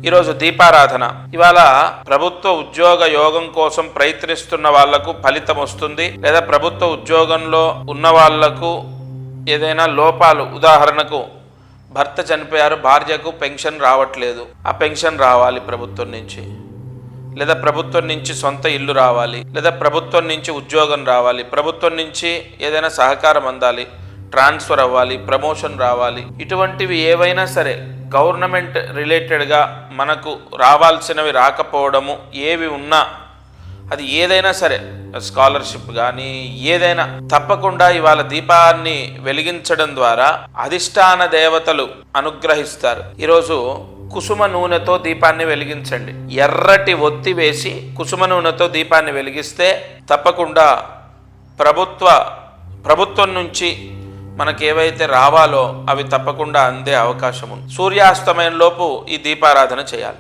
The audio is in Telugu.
ఈరోజు దీపారాధన. ఇవాళ ప్రభుత్వ ఉద్యోగ యోగం కోసం ప్రయత్నిస్తున్న వాళ్లకు ఫలితం వస్తుంది, లేదా ప్రభుత్వ ఉద్యోగంలో ఉన్న వాళ్లకు ఏదైనా లోపాలు, ఉదాహరణకు భర్త చనిపోయారు, భార్యకు పెన్షన్ రావట్లేదు, ఆ పెన్షన్ రావాలి ప్రభుత్వం నుంచి, లేదా ప్రభుత్వం నుంచి సొంత ఇల్లు రావాలి, లేదా ప్రభుత్వం నుంచి ఉద్యోగం రావాలి, ప్రభుత్వం నుంచి ఏదైనా సహకారం అందాలి, ట్రాన్స్ఫర్ అవ్వాలి, ప్రమోషన్ రావాలి. ఇటువంటివి ఏవైనా సరే గవర్నమెంట్ రిలేటెడ్గా మనకు రావాల్సినవి రాకపోవడము ఏవి ఉన్నా, అది ఏదైనా సరే, స్కాలర్షిప్ కానీ ఏదైనా, తప్పకుండా ఇవాళ దీపాన్ని వెలిగించడం ద్వారా అధిష్టాన దేవతలు అనుగ్రహిస్తారు. ఈరోజు కుసుమ నూనెతో దీపాన్ని వెలిగించండి. ఎర్రటి ఒత్తి వేసి కుసుమ నూనెతో దీపాన్ని వెలిగిస్తే తప్పకుండా ప్రభుత్వం నుంచి మనకేవైతే రావాలో అవి తప్పకుండా అందే అవకాశం ఉంది. సూర్యాస్తమయం లోపు ఈ దీపారాధన చేయాలి.